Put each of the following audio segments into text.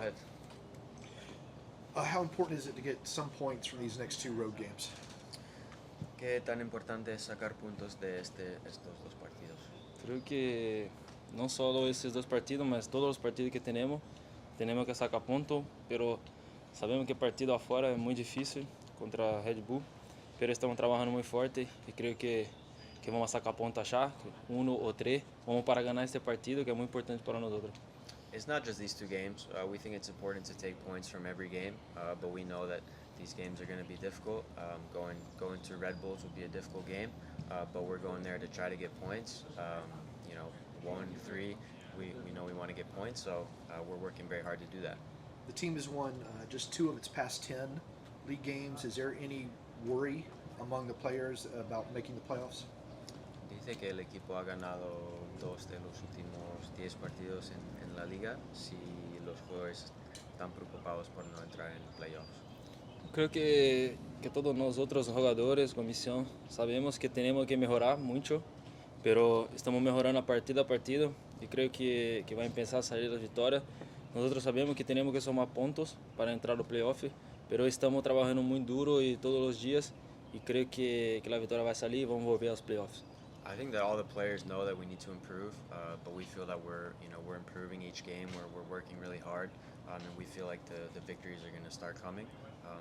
ahead. How important is it to get some points from these next 2 road games? ¿Qué tan importante es sacar puntos de estos dos partidos? Creo que não só esses 2 partidos, mas todos os partidos que temos que sacar ponto, pero sabemos que partido afora é muito difícil contra a Red Bull, pero estamos trabalhando muito forte e creio que vamos sacar ponto achar, 1 ou 3, vamos para ganhar este partido que é muito importante para nós outros. It's not just these 2 games. We think it's important to take points from every game, but we know that these games are going to be difficult. Going to Red Bulls would be a difficult game, but we're going there to try to get points. 1, 3, we know we want to get points, so we're working very hard to do that. The team has won just 2 of its past 10 league games. Is there any worry among the players about making the playoffs? Dice que el equipo ha ganado 2 de los últimos 10 partidos en la liga. Si los jugadores están preocupados por no entrar en playoffs. Creo que todos nós outros jogadores, comissão, sabemos que temos que melhorar muito, pero estamos melhorando a partido e creio que vai pensar a sair da vitória. Nós outros sabemos que temos que somar pontos para entrar no playoff, pero estamos trabalhando muito duro e todos os dias e creio que a vitória vai sair e vamos volver aos playoffs. I think that all the players know that we need to improve, but we feel that we're improving each game. We're working really hard, and we feel like the victories are going to start coming.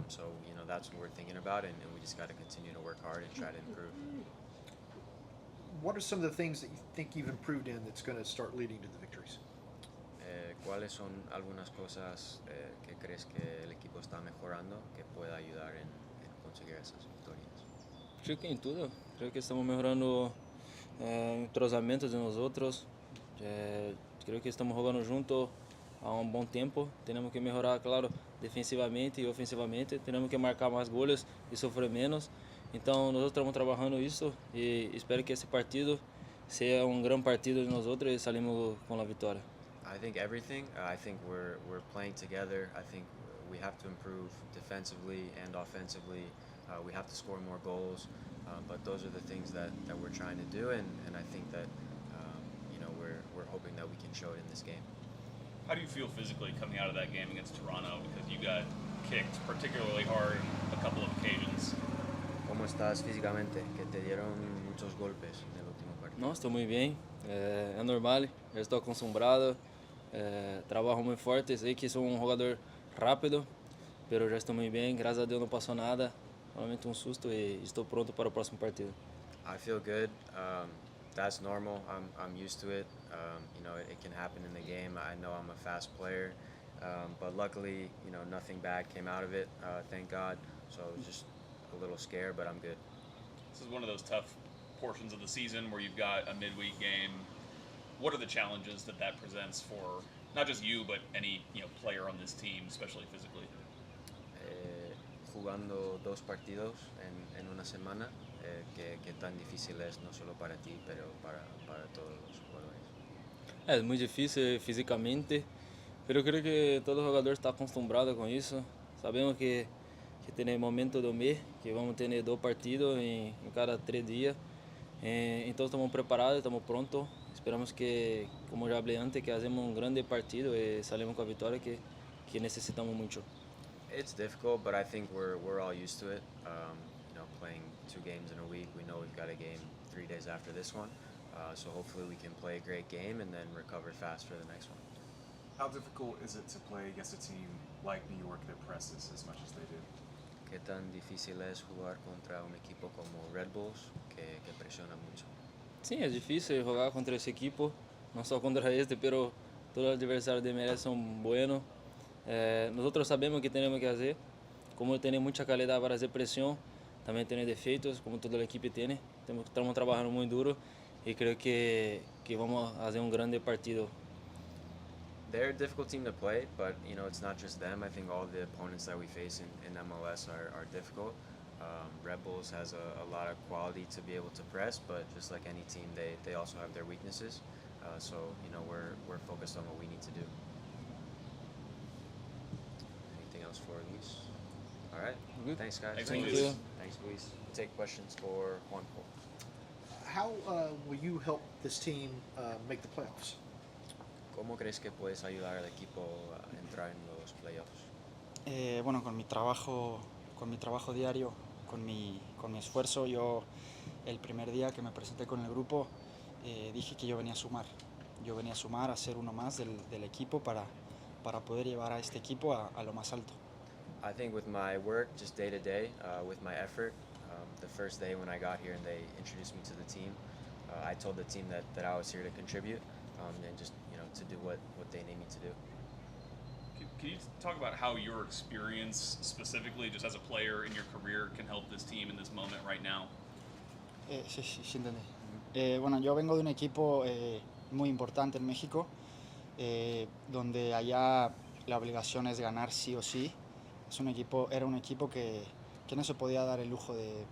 So that's what we're thinking about, and we just got to continue to work hard and try to improve. What are some of the things that you think you've improved in that's going to start leading to the victories? ¿Cuáles son algunas cosas que crees que el equipo está mejorando que pueda ayudar en conseguir esas victorias? Creo que em tudo. Creo que estamos melhorando o entrosamento de nós outros. Creio que estamos jogando junto há bom tempo. Temos que melhorar, claro, defensivamente e ofensivamente. Temos que marcar mais gols e sofrer menos. Então, nós estamos trabalhando isso e espero que esse partido seja grande partido de nós outros e saímos com a vitória. I think everything. I think we're playing together. I think we have to improve defensively and offensively. We have to score more goals. But those are the things that we're trying to do, and I think that we're hoping that we can show it in this game. How do you feel physically coming out of that game against Toronto? Because you got kicked particularly hard a couple of occasions. ¿Cómo estás físicamente? Que te dieron muchos golpes en el último partido. Não, estou muito bem. É normal. Eu estou acostumado. Trabalho muito forte. Sei que sou jogador rápido, mas já estou muito bem. Graças a Deus não passou nada. Realmente susto e estou pronto para o próximo partido. I feel good. That's normal. I'm used to it. It can happen in the game. I know I'm a fast player, but luckily, nothing bad came out of it. Thank God. So it was just a little scared, but I'm good. This is one of those tough portions of the season where you've got a midweek game. What are the challenges that presents for not just you, but any player on this team, especially physically? Jugando 2 partidos en una semana, que tan difícil es no solo para ti, pero para todos los jugadores. É muito difícil fisicamente, mas eu creio que todo jogador está acostumado com isso. Sabemos que tem momento do mês que vamos ter 2 partidos em cada 3 dias. Então estamos preparados, estamos prontos. Esperamos que, como já falei antes, que fazemos grande partido e saímos com a vitória que necessitamos muito. It's difficult, but I think we're all used to it. Playing 2 games in a week, we know we've got a game 3 days after this one. So hopefully we can play a great game and then recover fast for the next one. How difficult is it to play against a team like New York that presses as much as they do? ¿Qué tan difícil es jugar contra un equipo como Red Bulls que presiona mucho? Sim, é difícil jogar contra esse equipo, não só contra este, pero todos os adversários de MLS são buenos. Nós sabemos o que temos que fazer. Como temos muita qualidade para fazer pressão, também temos defeitos, como toda a equipe tem. Estamos trabalhando muito duro e creio que vamos fazer grande partido. They're a difficult team to play, but it's not just them. I think all the opponents that we face in MLS are difficult. Red Bulls has a lot of quality to be able to press, but just like any team, they also have their weaknesses. So we're focused on what we need to do. Anything else for Luis? All right. Good. Thanks, guys. Thanks, Thank Luis. you. Thanks, Luis. We'll take questions for Juan. How will you help this team make the playoffs? ¿Cómo crees que puedes ayudar al equipo a entrar en los playoffs? Bueno, con mi trabajo diario, con mi esfuerzo, yo el primer día que me presenté con el grupo dije que yo venía a sumar. Yo venía a sumar, a ser uno más del equipo para poder llevar a este equipo a lo más alto. I think with my work, just day to day, with my effort, the first day when I got here and they introduced me to the team, I told the team that I was here to contribute and just to do what they need me to do. Can you talk about how your experience, specifically just as a player in your career, can help this team in this moment right now? Sí, entendí. Bueno, yo vengo de un equipo muy importante en México, donde allá la obligación es ganar sí o sí. Era un equipo que no se podía dar el lujo de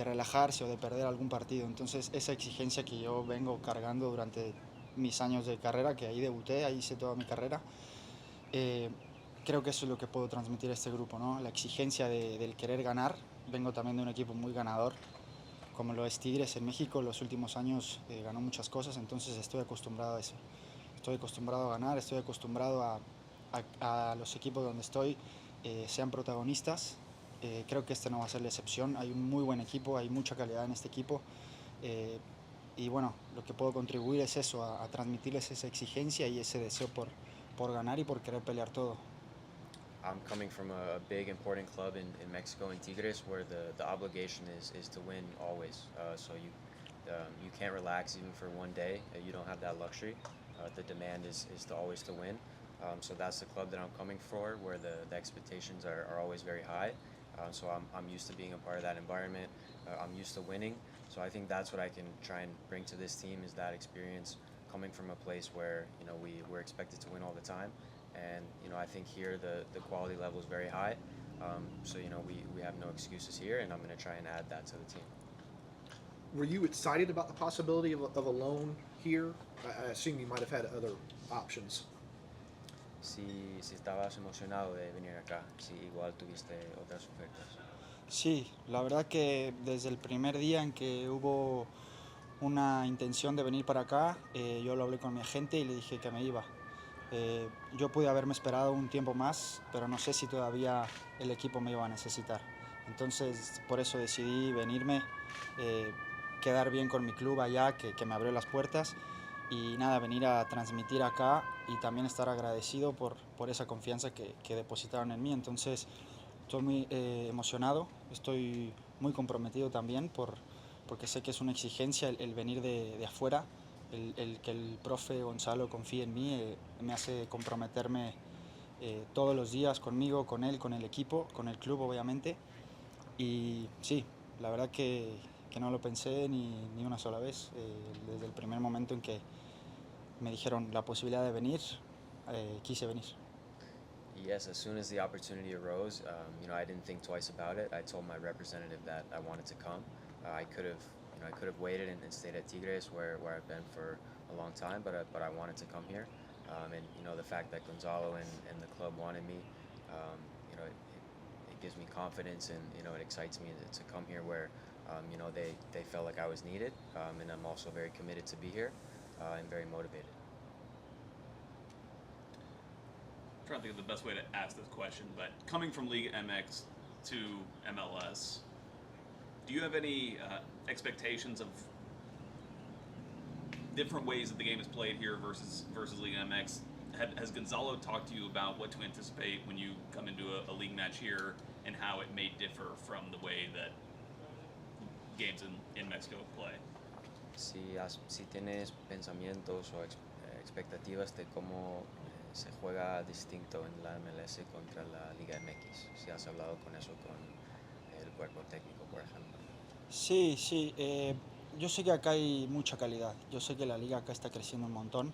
relajarse o de perder algún partido. Entonces esa exigencia que yo vengo cargando durante mis años de carrera, que ahí debuté, ahí hice toda mi carrera, creo que eso es lo que puedo transmitir a este grupo, ¿no? La exigencia del querer ganar. Vengo también de un equipo muy ganador, como lo es Tigres en México. Los últimos años ganó muchas cosas, entonces estoy acostumbrado a eso. Estoy acostumbrado a ganar, estoy acostumbrado a los equipos donde estoy sean protagonistas. Creo que este no va a ser la excepción. Hay un muy buen equipo, hay mucha calidad en este equipo. Y bueno, lo que puedo contribuir es eso, a transmitirles esa exigencia y ese deseo por ganar y por querer pelear todo. I'm coming from a big, important club in Mexico, in Tigres, where the obligation is to win always. So you can't relax even for one day. You don't have that luxury. The demand is to always to win. So that's the club that I'm coming for, where the expectations are always very high. So I'm used to being a part of that environment. I'm used to winning. So I think that's what I can try and bring to this team, is that experience coming from a place where we're expected to win all the time. And I think here the quality level is very high. So we have no excuses here, and I'm going to try and add that to the team. Were you excited about the possibility of a loan here? I assume you might have had other options. Si estabas emocionado de venir acá, si igual tuviste otras ofertas. Sí, la verdad que desde el primer día en que hubo una intención de venir para acá, yo lo hablé con mi agente y le dije que me iba. Yo pude haberme esperado un tiempo más, pero no sé si todavía el equipo me iba a necesitar. Entonces, por eso decidí venirme, quedar bien con mi club allá, que me abrió las puertas, y nada, venir a transmitir acá y también estar agradecido por esa confianza que depositaron en mí. Entonces, estoy muy emocionado, estoy muy comprometido también porque sé que es una exigencia el venir de afuera. El que el profe Gonzalo confíe en mí me hace comprometerme todos los días conmigo, con él, con el equipo, con el club obviamente. Y sí, la verdad que no lo pensé ni una sola vez. Desde el primer momento en que me dijeron la posibilidad de venir, quise venir. Yes, as soon as the opportunity arose, I didn't think twice about it. I told my representative that I wanted to come. I could have waited and stayed at Tigres, where I've been for a long time, but I wanted to come here. And the fact that Gonzalo and the club wanted me, it gives me confidence, and it excites me to come here where they felt like I was needed, and I'm also very committed to be here and very motivated. I'm trying to think of the best way to ask this question, but coming from Liga MX to MLS, do you have any expectations of different ways that the game is played here versus Liga MX? Has Gonzalo talked to you about what to anticipate when you come into a league match here, and how it may differ from the way that games in Mexico play? Si tienes pensamientos o expectativas de cómo se juega distinto en la MLS contra la Liga MX, si has hablado con eso con el cuerpo técnico, por ejemplo. Sí, yo sé que acá hay mucha calidad, yo sé que la liga acá está creciendo un montón.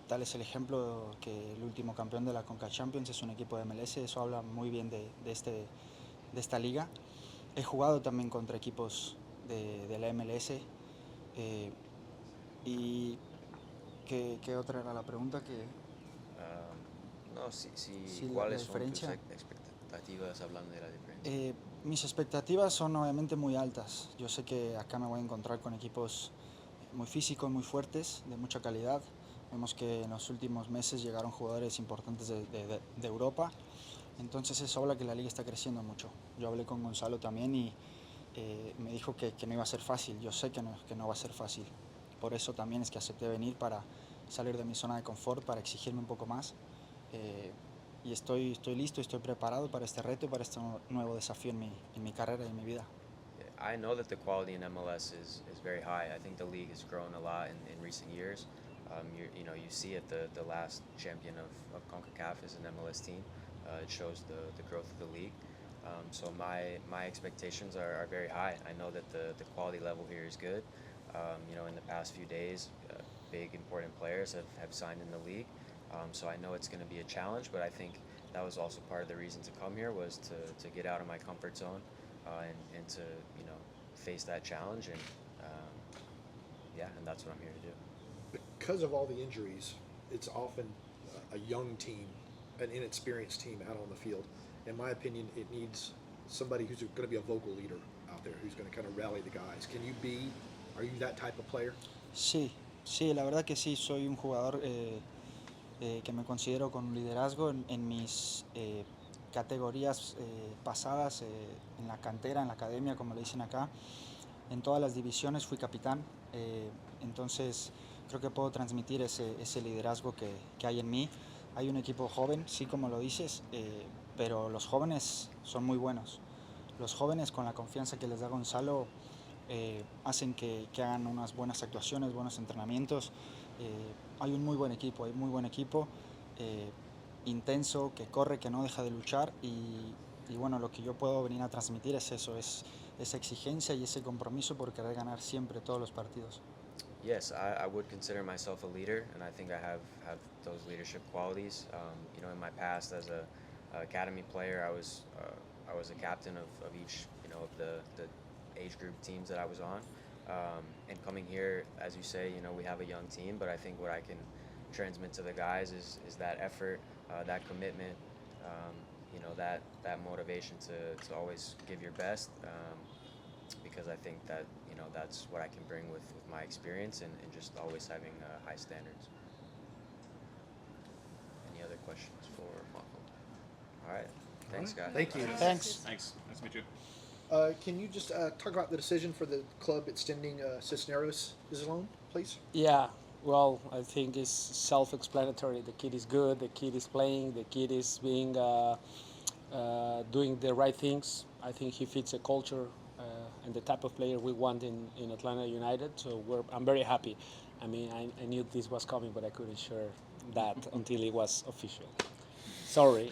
Tal es el ejemplo que el último campeón de la Conca Champions es un equipo de MLS, eso habla muy bien de esta liga. He jugado también contra equipos de la MLS. ¿Y qué otra era la pregunta? No, ¿cuáles son tus expectativas hablando de la diferencia? Mis expectativas son obviamente muy altas. Yo sé que acá me voy a encontrar con equipos muy físicos, muy fuertes, de mucha calidad. Vemos que en los últimos meses llegaron jugadores importantes de Europa, entonces eso habla que la liga está creciendo mucho. Yo hablé con Gonzalo también y me dijo que no iba a ser fácil. Yo sé que no va a ser fácil. Por eso también es que acepté venir para salir de mi zona de confort, para exigirme un poco más. Y estoy listo, estoy preparado para este reto y para este nuevo desafío en mi carrera y en mi vida. I know that the quality in MLS is very high. I think the league has grown a lot in recent years. You see it, the last champion of CONCACAF is an MLS team. It shows the growth of the league. So my expectations are very high. I know that the quality level here is good. In the past few days, big important players have signed in the league. So I know it's going to be a challenge, but I think that was also part of the reason to come here, was to get out of my comfort zone and to face that challenge, and and that's what I'm here to do. Because of all the injuries, it's often a young team, an inexperienced team out on the field. In my opinion, it needs somebody who's going to be a vocal leader out there, who's going to kind of rally the guys. Are you that type of player? Sí, la verdad que sí, soy un jugador que me considero con liderazgo en mis categorías pasadas, en la cantera, en la academia, como le dicen acá. En todas las divisiones fui capitán, entonces creo que puedo transmitir ese liderazgo que hay en mí. Hay un equipo joven, sí, como lo dices, pero los jóvenes son muy buenos. Los jóvenes, con la confianza que les da Gonzalo, hacen que hagan unas buenas actuaciones, buenos entrenamientos. Hay un muy buen equipo, intenso, que corre, que no deja de luchar, y bueno, lo que yo puedo venir a transmitir es eso, es esa exigencia y ese compromiso por querer ganar siempre todos los partidos. Yes, I would consider myself a leader, and I think I have those leadership qualities. In my past as a academy player, I was a captain of each of the age group teams that I was on. And coming here, as you say, we have a young team, but I think what I can transmit to the guys is that effort, that commitment, that motivation to always give your best, because I think that that's what I can bring with my experience and just always having high standards. Any other questions for Marco? All right. Thanks, guys. Thank you. Thanks. Thanks. Nice to meet you. Can you just talk about the decision for the club extending Cisneros' loan, please? Yeah, well, I think it's self-explanatory. The kid is good. The kid is playing. The kid is being doing the right things. I think he fits a culture and the type of player we want in Atlanta United. So I'm very happy. I mean, I knew this was coming, but I couldn't share that until it was official. Sorry.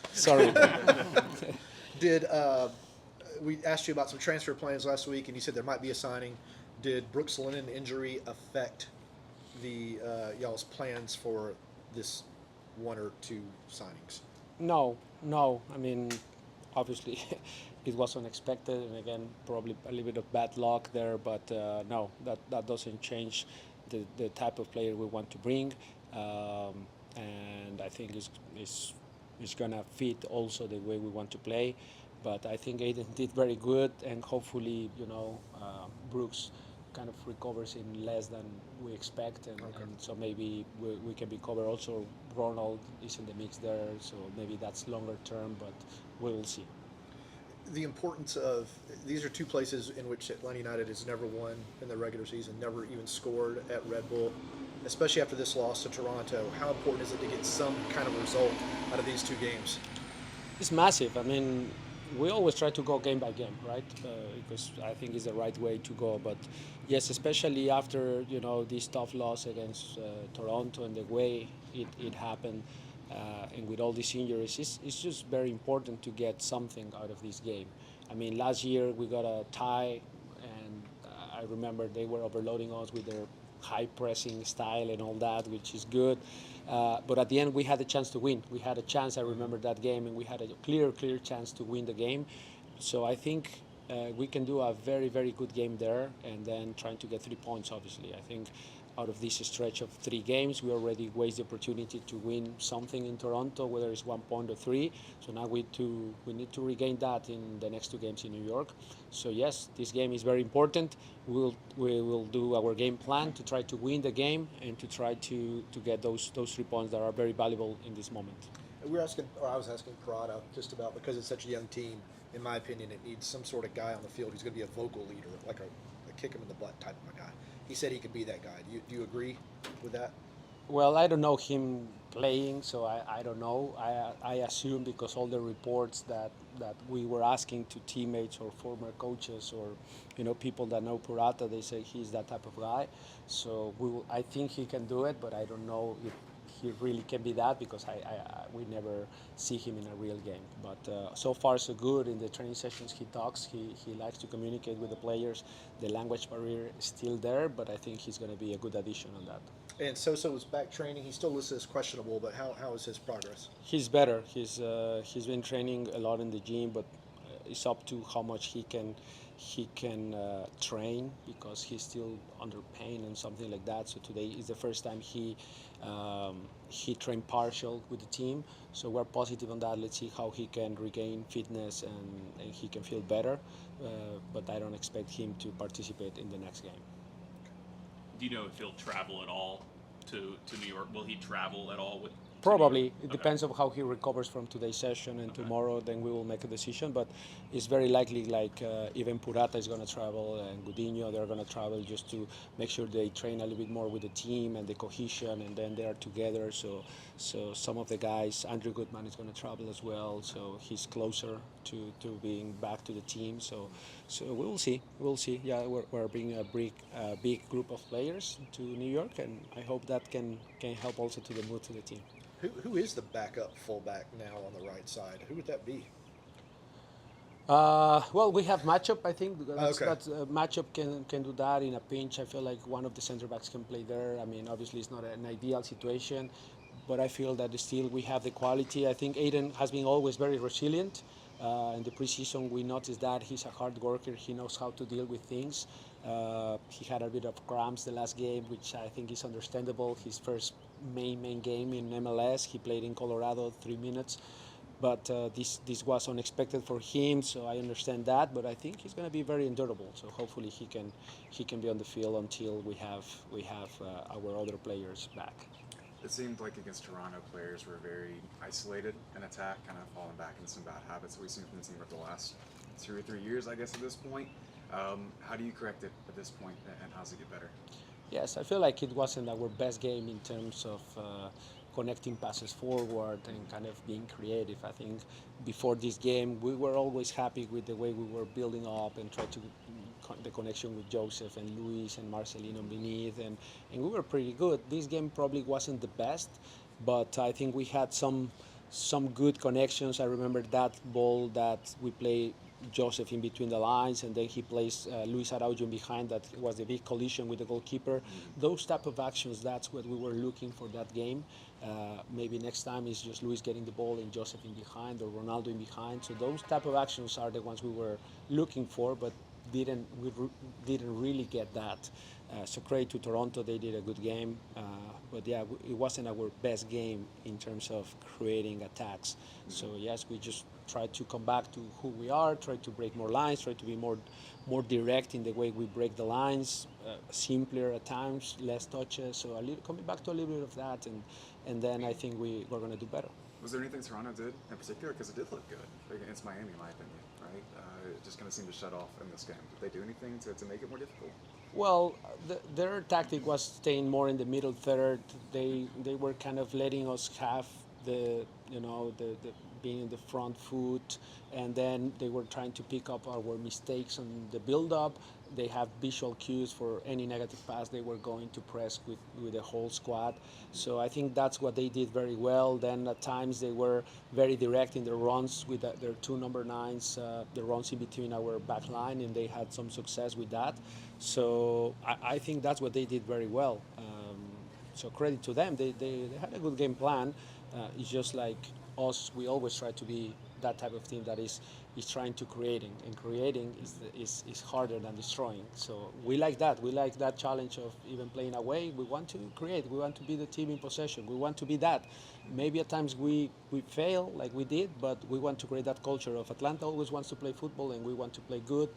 Did we asked you about some transfer plans last week, and you said there might be a signing. Did Brooks Lennon injury affect the y'all's plans for this one or two signings? No. I mean, obviously, it was unexpected, and again, probably a little bit of bad luck there. But no, that doesn't change the type of player we want to bring, and I think it's gonna fit also the way we want to play. But I think Aiden did very good, and hopefully, Brooks kind of recovers in less than we expect, and so maybe we can be covered. Also, Ronald is in the mix there, so maybe that's longer term, but we will see. The importance of these are two places in which Atlanta United has never won in the regular season, never even scored at Red Bull, especially after this loss to Toronto. How important is it to get some kind of result out of these two games? It's massive. I mean, we always try to go game by game, right? Because I think it's the right way to go. But yes, especially after this tough loss against Toronto and the way it happened, and with all these injuries, it's just very important to get something out of this game. I mean, last year we got a tie, and I remember they were overloading us with their high pressing style and all that, which is good. But at the end, we had a chance to win. We had a chance. I remember that game, and we had a clear chance to win the game. So I think we can do a very, very good game there, and then trying to get 3 points. Obviously, I think out of this stretch of 3 games. We already waste the opportunity to win something in Toronto, whether it's 1 point or 3. So now we need to regain that in the next 2 games in New York. So yes, this game is very important. We will do our game plan to try to win the game and to try to get those 3 points that are very valuable in this moment. I was asking Purata just about, because it's such a young team, in my opinion, it needs some sort of guy on the field who's going to be a vocal leader, like a kick him in the butt type of a guy. He said he could be that guy. Do you agree with that? Well, I don't know him playing, so I don't know. I assume, because all the reports that we were asking to teammates or former coaches or people that know Purata, they say he's that type of guy. So I think he can do it, but I don't know if he really can be that, because we never see him in a real game. But so far so good. In the training sessions he talks, he likes to communicate with the players. The language barrier is still there, but I think he's going to be a good addition on that. And Sosa was back training. He still listed as questionable, but how is his progress? He's better. He's been training a lot in the gym, but it's up to how much he can train, because he's still under pain and something like that. So today is the first time he trained partial with the team. So we're positive on that. Let's see how he can regain fitness and he can feel better. But I don't expect him to participate in the next game. Do you know if he'll travel at all to New York? Will he travel at all with? Probably. It depends on how he recovers from today's session, and tomorrow then we will make a decision. But it's very likely, like even Purata is going to travel, and Gudiño, they're going to travel just to make sure they train a little bit more with the team and the cohesion, and then they are together. So some of the guys, Andrew Goodman is going to travel as well, so he's closer to being back to the team. So we will see. We'll see. Yeah, we're bringing a big group of players to New York, and I hope that can help also to the mood to the team. Who is the backup fullback now on the right side? Who would that be? Well, we have matchup. I think Okay. that's matchup can do that in a pinch. I feel like one of the center backs can play there. I mean, obviously it's not an ideal situation, but I feel that still we have the quality. I think Aiden has been always very resilient. In the preseason, we noticed that he's a hard worker. He knows how to deal with things. He had a bit of cramps the last game, which I think is understandable. His first main game in MLS, he played in Colorado 3 minutes, but this was unexpected for him, so I understand that. But I think he's going to be very endurable. So hopefully he can be on the field until we have our other players back. It seemed like against Toronto, players were very isolated in attack, kind of falling back into some bad habits that we've seen from the team over the last 2 or 3 years, I guess, at this point. How do you correct it at this point, and how does it get better? Yes, I feel like it wasn't our best game in terms of connecting passes forward and kind of being creative. I think before this game, we were always happy with the way we were building up and tried to the connection with Joseph and Luiz and Marcelino beneath, and we were pretty good. This game probably wasn't the best, but I think we had some good connections. I remember that ball that we played Joseph in between the lines, and then he plays Luiz Araújo in behind. That was the big collision with the goalkeeper. Those type of actions, that's what we were looking for that game. Maybe next time is just Luiz getting the ball and Joseph in behind, or Ronaldo in behind. So those type of actions are the ones we were looking for, but we didn't really get that. So credit to Toronto, they did a good game. But yeah, it wasn't our best game in terms of creating attacks. So yes, we just try to come back to who we are, try to break more lines, try to be more direct in the way we break the lines, simpler at times, less touches. So coming back to a little bit of that, and then I think we're going to do better. Was there anything Toronto did in particular? Because it did look good against Miami, in my opinion, right? It just kind of seemed to shut off in this game. Did they do anything to make it more difficult? Well, their tactic was staying more in the middle third. They were kind of letting us have the being in the front foot, and then they were trying to pick up our mistakes on the build-up. They have visual cues for any negative pass. They were going to press with the whole squad. So I think that's what they did very well. Then at times they were very direct in their runs with their 2 number 9s, the runs in between our back line, and they had some success with that. So I think that's what they did very well. So credit to them. They had a good game plan. It's just like us, we always try to be that type of team that is trying to creating, and creating is harder than destroying. So we like that. We like that challenge of even playing away. We want to create. We want to be the team in possession. We want to be that. Maybe at times we fail like we did, but we want to create that culture of Atlanta always wants to play football and we want to play good.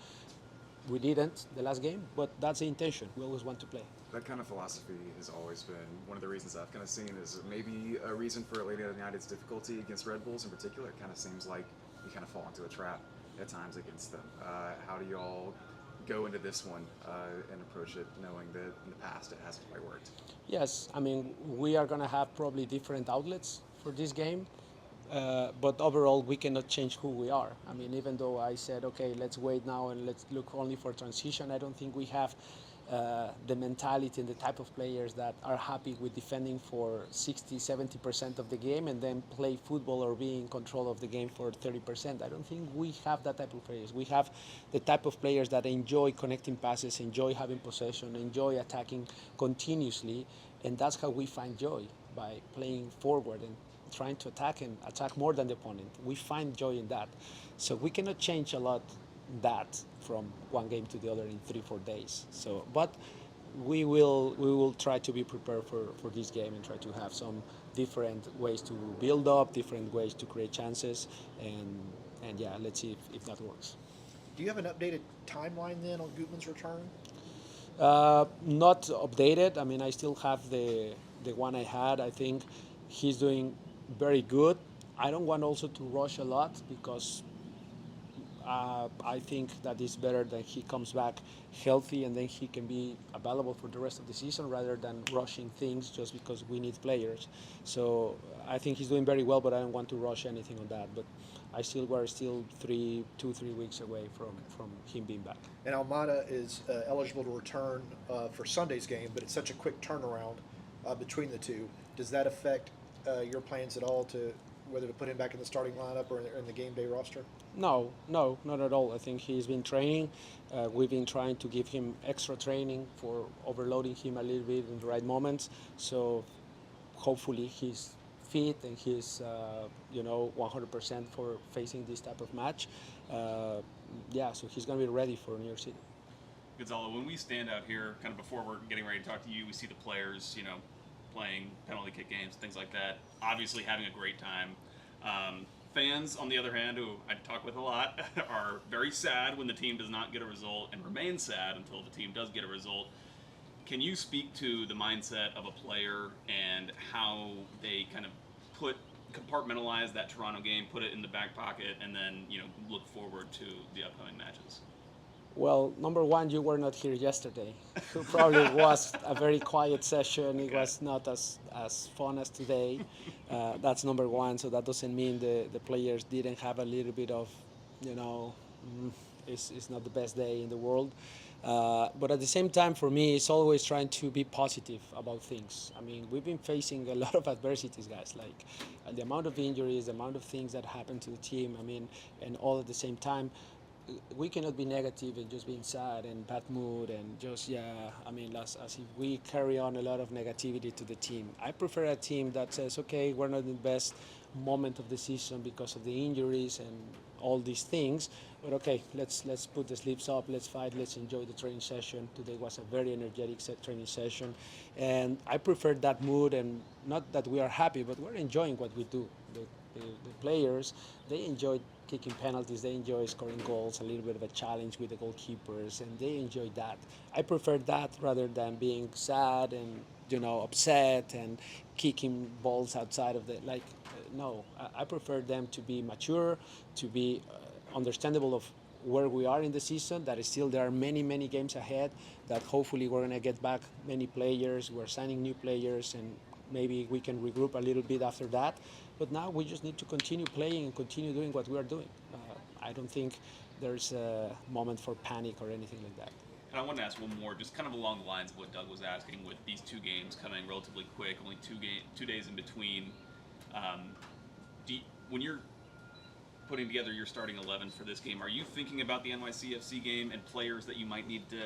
We didn't the last game, but that's the intention. We always want to play. That kind of philosophy has always been one of the reasons I've kind of seen is maybe a reason for Atlanta United's difficulty against Red Bulls in particular. It kind of seems like you kind of fall into a trap at times against them. How do you all go into this one and approach it knowing that in the past it hasn't quite worked? Yes, I mean, we are going to have probably different outlets for this game, but overall we cannot change who we are. I mean, even though I said, okay, let's wait now and let's look only for transition, I don't think we have the mentality and the type of players that are happy with defending for 60-70% of the game and then play football or be in control of the game for 30%. I don't think we have that type of players. We have the type of players that enjoy connecting passes, enjoy having possession, enjoy attacking continuously, and that's how we find joy, by playing forward and trying to attack and attack more than the opponent. We find joy in that. So we cannot change a lot that from one game to the other in 3-4 days. So, but we will try to be prepared for this game and try to have some different ways to build up, different ways to create chances, and yeah, let's see if that works. Do you have an updated timeline then on Gutman's return? Not updated. I mean, I still have the one I had. I think he's doing very good. I don't want also to rush a lot because I think that it's better that he comes back healthy and then he can be available for the rest of the season rather than rushing things just because we need players. So I think he's doing very well, but I don't want to rush anything on that. But we're still 2-3 weeks away from him being back. And Almada is eligible to return for Sunday's game, but it's such a quick turnaround between the two. Does that affect your plans at all to whether to put him back in the starting lineup or in the game day roster? No, not at all. I think he's been training. We've been trying to give him extra training for overloading him a little bit in the right moments. So hopefully he's fit and he's 100% for facing this type of match. So he's going to be ready for New York City. Gonzalo, when we stand out here, kind of before we're getting ready to talk to you, we see the players, playing penalty kick games, things like that, obviously having a great time. Fans, on the other hand, who I talk with a lot, are very sad when the team does not get a result and remain sad until the team does get a result. Can you speak to the mindset of a player and how they kind of compartmentalize that Toronto game, put it in the back pocket, and then look forward to the upcoming matches? Well, number one, you were not here yesterday. It probably was a very quiet session. It was not as fun as today. That's number one. So that doesn't mean the players didn't have a little bit of, it's not the best day in the world. But at the same time, for me, it's always trying to be positive about things. I mean, we've been facing a lot of adversities, guys, like the amount of injuries, the amount of things that happen to the team, and all at the same time. We cannot be negative and just being sad and bad mood and just, as if we carry on a lot of negativity to the team. I prefer a team that says, okay, we're not in the best moment of the season because of the injuries and all these things, but okay, let's put the sleeves up, let's fight, let's enjoy the training session. Today was a very energetic training session, and I prefer that mood, and not that we are happy, but we're enjoying what we do. The players, they enjoy kicking penalties, they enjoy scoring goals, a little bit of a challenge with the goalkeepers, and they enjoy that. I prefer that rather than being sad and upset and kicking balls outside of no. I prefer them to be mature, to be understandable of where we are in the season, that is still there are many games ahead, that hopefully we're going to get back many players, we're signing new players, and maybe we can regroup a little bit after that. But now we just need to continue playing and continue doing what we are doing. I don't think there's a moment for panic or anything like that. And I want to ask one more, just kind of along the lines of what Doug was asking, with these two games coming relatively quick, only 2 days in between. When you're putting together your starting 11 for this game, are you thinking about the NYCFC game and players that you might need to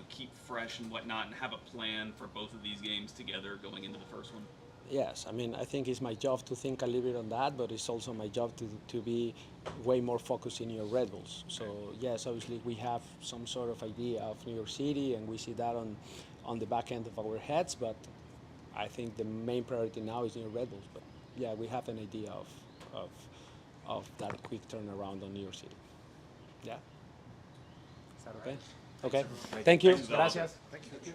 keep fresh and whatnot, and have a plan for both of these games together going into the first one? Yes, I mean, I think it's my job to think a little bit on that, but it's also my job to be way more focused in your Red Bulls. So yes, obviously we have some sort of idea of New York City, and we see that on the back end of our heads. But I think the main priority now is New York Red Bulls. But yeah, we have an idea of that quick turnaround on New York City. Yeah. Is that okay? Okay. Thank you. Thanks, Gonzalo. Gracias. Thank you.